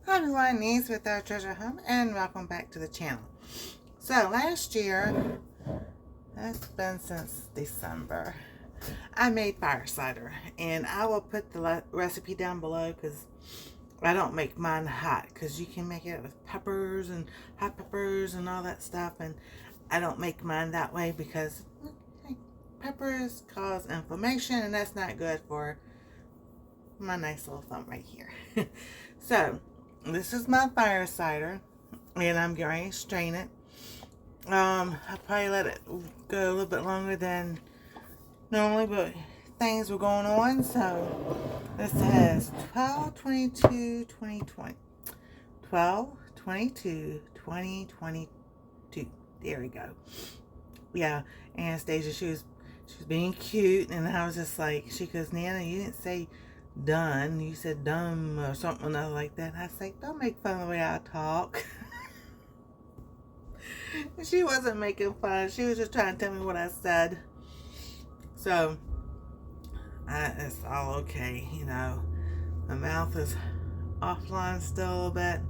Hi everyone, Niece with our treasure home, and welcome back to the channel. So last year, that's been since December, I made fire cider, and I will put the recipe down below because I don't make mine hot, because you can make it with peppers and hot peppers and all that stuff, and I don't make mine that way because peppers cause inflammation, and that's not good for my nice little thumb right here. So this is my fire cider, and I'm going to strain it. I'll probably let it go a little bit longer than normally, but things were going on. So this has 12/22/2020. 12/22/2022. There we go. Yeah, Anastasia, she was being cute, and I was just like, she goes, Nana, you didn't say done, you said dumb or something like that. And I was like, don't make fun of the way I talk. She wasn't making fun, she was just trying to tell me what I said. So it's all okay, you know. My mouth is offline still a little bit.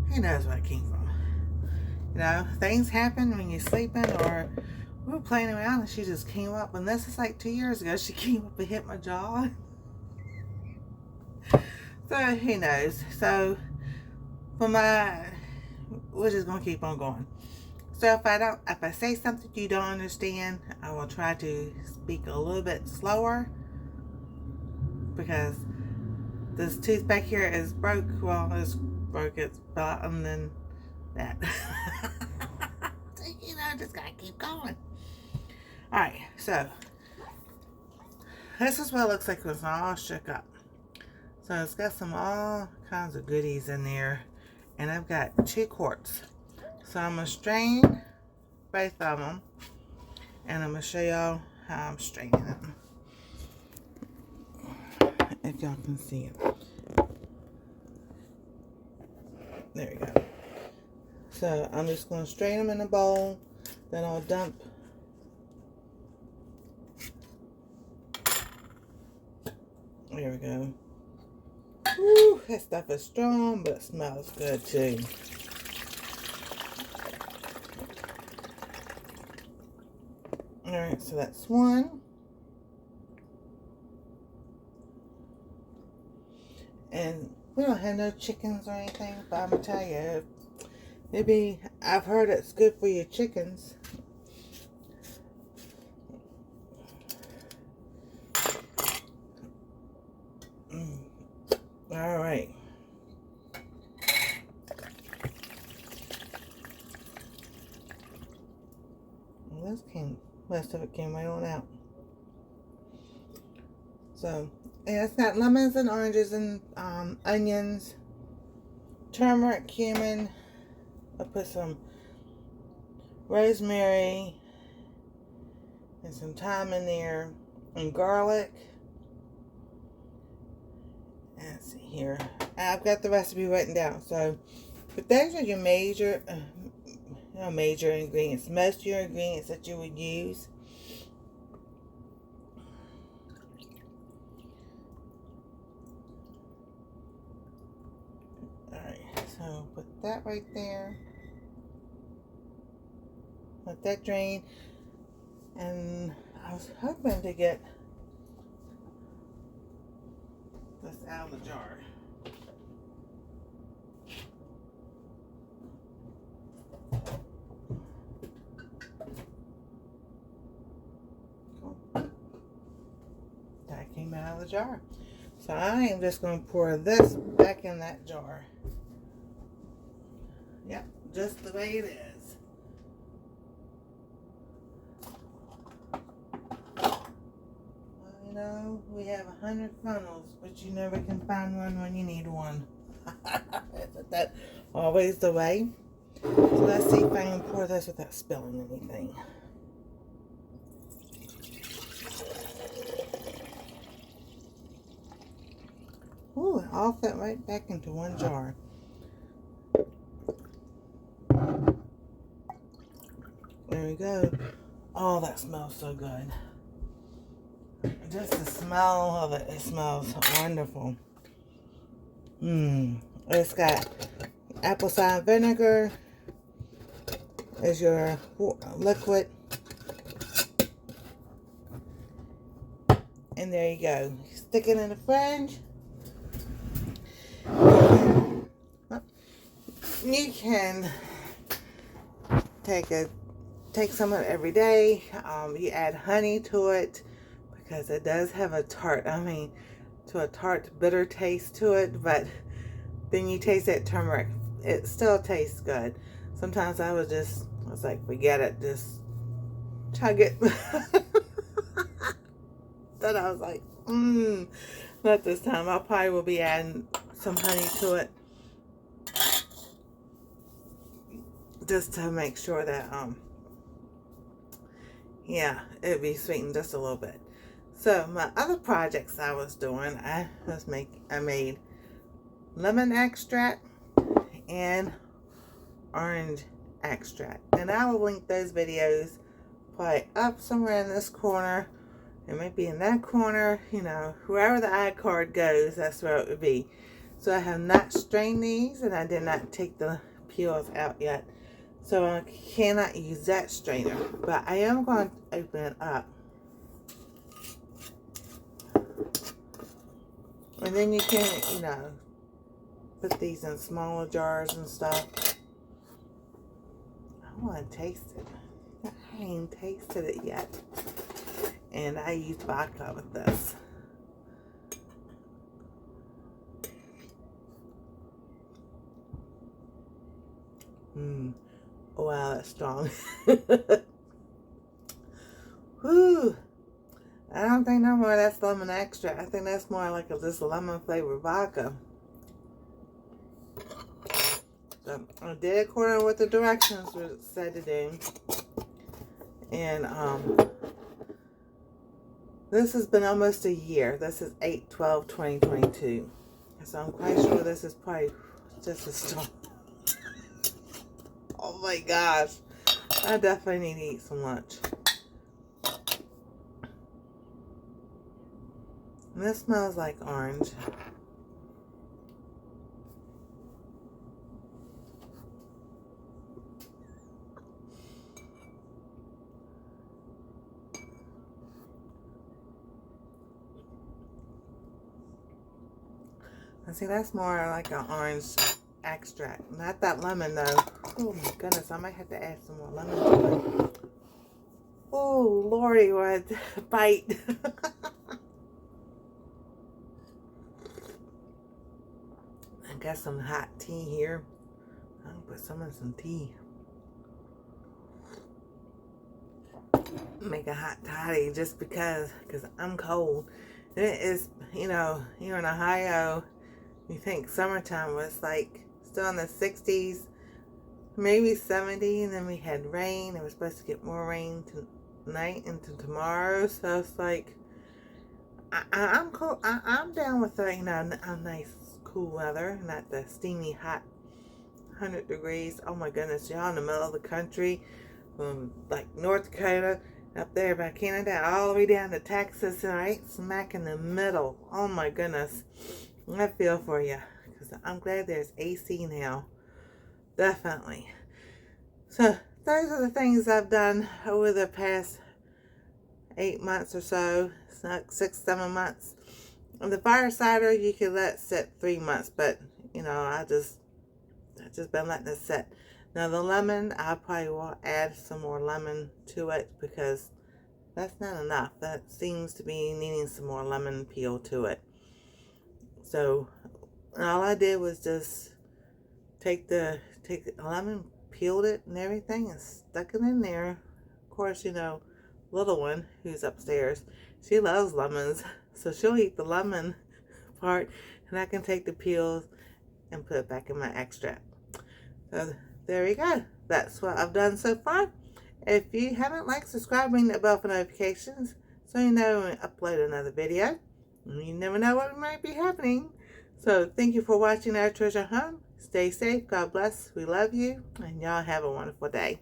Who knows where it came from? You know, things happen when you're sleeping, or we were playing around and she just came up, and this is like 2 years ago. She came up and hit my jaw. So who knows? So we're just gonna keep on going. So if I say something you don't understand, I will try to speak a little bit slower, because this tooth back here is broke. Well, it's broke. It's bottom than that. So, you know, just gotta keep going. Alright, so this is what it looks like when it's all shook up. So it's got all kinds of goodies in there, and I've got 2 quarts. So I'm going to strain both of them, and I'm going to show y'all how I'm straining them, if y'all can see it. There we go. So I'm just going to strain them in a bowl, then I'll dump there we go. Woo, that stuff is strong, but it smells good too. Alright, so that's one. And we don't have no chickens or anything, but I'm going to tell you, I've heard it's good for your chickens. Alright. Well, most of it came right on out. So, yeah, it's got lemons and oranges and onions, turmeric, cumin. I put some rosemary and some thyme in there, and garlic. Let's see here. I've got the recipe written down. So, but those are your major ingredients. Most of your ingredients that you would use. Alright, so put that right there. Let that drain. And I was hoping to get this out of the jar. Cool. That came out of the jar. So I am just going to pour this back in that jar. Yep, just the way it is. You know, we have 100 funnels, but you never can find one when you need one. Isn't that always the way? So let's see if I can pour this without spilling anything. Ooh, it all fit right back into one jar. There we go. Oh, that smells so good. Just the smell of it, it smells wonderful. It's got apple cider vinegar as your liquid. And there you go. Stick it in the fridge. You can take some of it every day. You add honey to it because it does have a tart, bitter taste to it, but then you taste that turmeric. It still tastes good. Sometimes I was like, forget it, just chug it. Then I was like, not this time. I probably will be adding some honey to it, just to make sure that it'd be sweetened just a little bit. So my other projects I was doing, I made lemon extract and orange extract, and I will link those videos probably up somewhere in this corner. It might be in that corner, wherever the iCard goes, that's where it would be. So I have not strained these, and I did not take the peels out yet. So I cannot use that strainer, but I am going to open it up. And then you can, put these in smaller jars and stuff. I want to taste it. I ain't tasted it yet. And I use vodka with this. Wow, that's strong. Whew. I don't think no more that's lemon extract. I think that's more like just lemon flavored vodka. So I did according to what the directions were said to do. And this has been almost a year. This is 8/12/2022. So I'm quite sure this is probably just a start. Oh my gosh. I definitely need to eat some lunch. And this smells like orange. And see, that's more like an orange extract. Not that lemon though. Oh my goodness, I might have to add some more lemon to it. Oh Lordy, what a bite. I got some hot tea here. I'll put some in some tea. Make a hot toddy just because I'm cold. And it is, here in Ohio, you think summertime was like still in the 60s, maybe 70, and then we had rain. It was supposed to get more rain tonight into tomorrow, so it's like I'm cool. I'm down with a nice cool weather, not the steamy hot 100 degrees. Oh my goodness, y'all in the middle of the country, from like North Dakota up there by Canada all the way down to Texas, and right smack in the middle. Oh my goodness, I feel for you, because I'm glad there's AC now. Definitely. So those are the things I've done over the past 8 months or so, 6-7 months. And the fire cider you can let sit 3 months, but I've just been letting it sit. Now the lemon, I probably will add some more lemon to it, because that's not enough. That seems to be needing some more lemon peel to it. So all I did was just take the lemon, peeled it and everything, and stuck it in there. Of course, little one who's upstairs, she loves lemons, so she'll eat the lemon part, and I can take the peels and put it back in my extract. So there you go. That's what I've done so far. If you haven't liked, subscribe, ring the bell for notifications so you know when I upload another video. You never know what might be happening. So thank you for watching our treasure home. Stay safe. God bless. We love you. And y'all have a wonderful day.